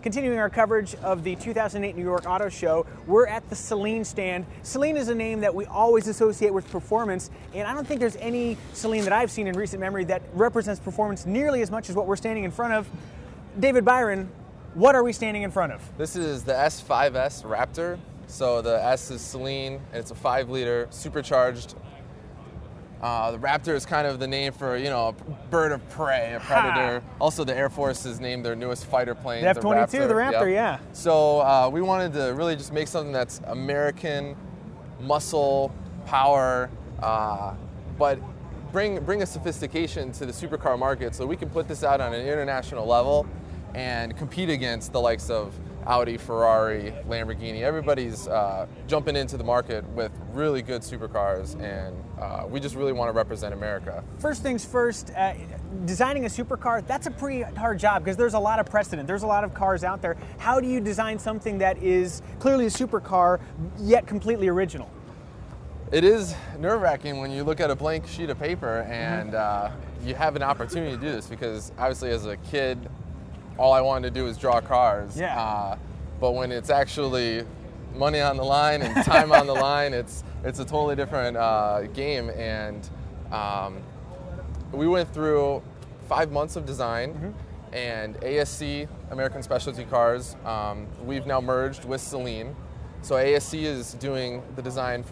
Continuing our coverage of the 2008 New York Auto Show, we're at the Saleen stand. Saleen is a name that we always associate with performance, and I don't think there's any Saleen that I've seen in recent memory that represents performance nearly as much as what we're standing in front of. David Byron, what are we standing in front of? This is the S5S Raptor. So the S is Saleen, and it's a 5-liter supercharged. The Raptor is kind of the name for, a bird of prey, a predator. Also, the Air Force has named their newest fighter plane the F-22, the Raptor, yep. yeah. So we wanted to really just make something that's American, muscle, power, but bring a sophistication to the supercar market so we can put this out on an international level and compete against the likes of Audi, Ferrari, Lamborghini. Everybody's jumping into the market with really good supercars, and we just really want to represent America. First things first, designing a supercar, that's a pretty hard job because there's a lot of precedent. There's a lot of cars out there. How do you design something that is clearly a supercar, yet completely original? It is nerve-wracking when you look at a blank sheet of paper and you have an opportunity to do this, because obviously as a kid, all I wanted to do was draw cars. Yeah. But when it's actually money on the line and time on the line, it's a totally different game. And we went through 5 months of design, and ASC, American Specialty Cars, we've now merged with Saleen. So ASC is doing the design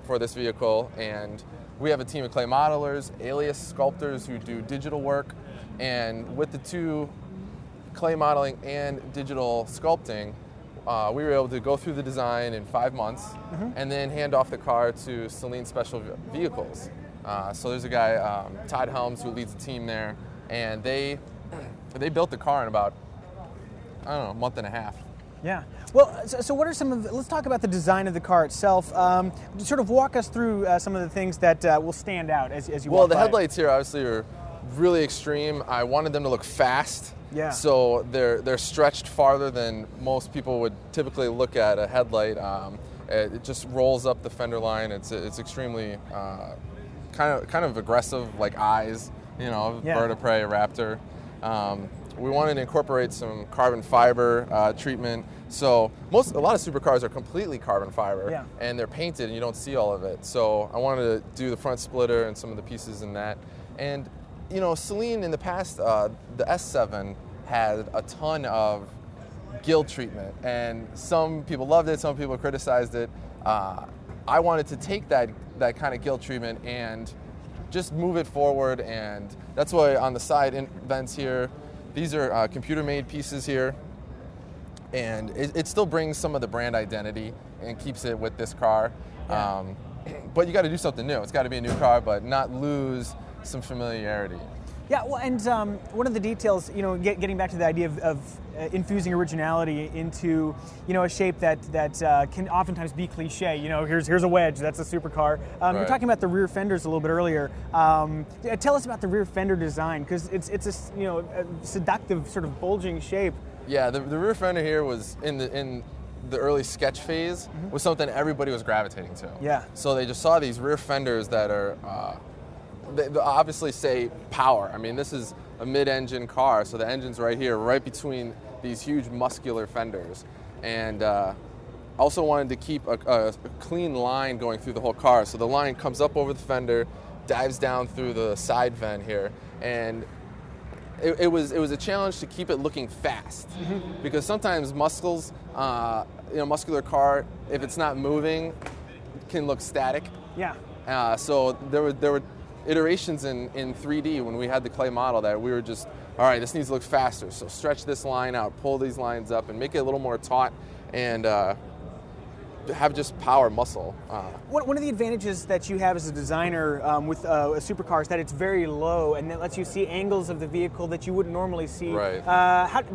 for this vehicle, and we have a team of clay modelers, alias sculptors who do digital work, and with the two, clay modeling and digital sculpting, we were able to go through the design in 5 months and then hand off the car to Saleen Special Vehicles. So there's a guy, Todd Helms, who leads the team there, and they built the car in about, a month and a half. Yeah. Well, so what are some of let's talk about the design of the car itself. Sort of walk us through some of the things that will stand out as you walk by. Well, the headlights here obviously are really extreme. I wanted them to look fast. Yeah. So they're stretched farther than most people would typically look at a headlight. It just rolls up the fender line. It's extremely kind of aggressive, like eyes. Bird of prey, Raptor. We wanted to incorporate some carbon fiber treatment. So a lot of supercars are completely carbon fiber, and they're painted, and you don't see all of it. So I wanted to do the front splitter and some of the pieces in that. And Saleen in the past, the S7 had a ton of gill treatment, and some people loved it, some people criticized it. I wanted to take that kind of gill treatment and just move it forward, and that's why on the side vents here, these are computer-made pieces here, and it still brings some of the brand identity and keeps it with this car. Yeah. But you got to do something new. It's got to be a new car, but not lose some familiarity. Yeah, well, and one of the details, getting back to the idea of infusing originality into, a shape that can oftentimes be cliche. Here's a wedge. That's a supercar. Right. You're talking about the rear fenders a little bit earlier. Tell us about the rear fender design, because it's a seductive sort of bulging shape. Yeah, the rear fender here was in the early sketch phase was something everybody was gravitating to. Yeah. So they just saw these rear fenders that are. They obviously say power. I mean, this is a mid-engine car, so the engine's right here, right between these huge muscular fenders. And also wanted to keep a clean line going through the whole car. So the line comes up over the fender, dives down through the side vent here, and it was a challenge to keep it looking fast, because sometimes muscular car, if it's not moving, can look static. Yeah. So there were iterations in 3D when we had the clay model that we were just, all right, this needs to look faster, so stretch this line out, pull these lines up, and make it a little more taut, and have just power muscle. One of the advantages that you have as a designer with a supercar is that it's very low, and that lets you see angles of the vehicle that you wouldn't normally see. Right.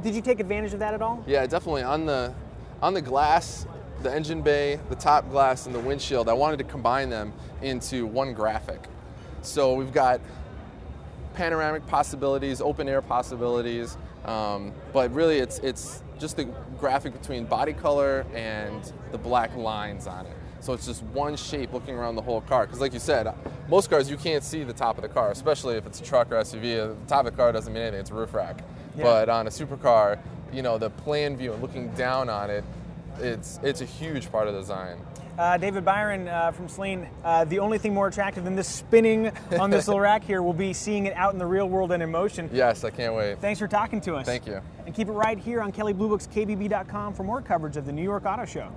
Did you take advantage of that at all? Yeah, definitely. On the glass, the engine bay, the top glass, and the windshield, I wanted to combine them into one graphic. So we've got panoramic possibilities, open air possibilities, but really it's just the graphic between body color and the black lines on it. So it's just one shape looking around the whole car. Because like you said, most cars you can't see the top of the car, especially if it's a truck or SUV. The top of the car doesn't mean anything, it's a roof rack. Yeah. But on a supercar, the plan view and looking down on it, it's a huge part of the design. David Byron from Saleen, the only thing more attractive than this spinning on this little rack here will be seeing it out in the real world and in motion. Yes, I can't wait. Thanks for talking to us. Thank you. And keep it right here on Kelley Blue Book's KBB.com for more coverage of the New York Auto Show.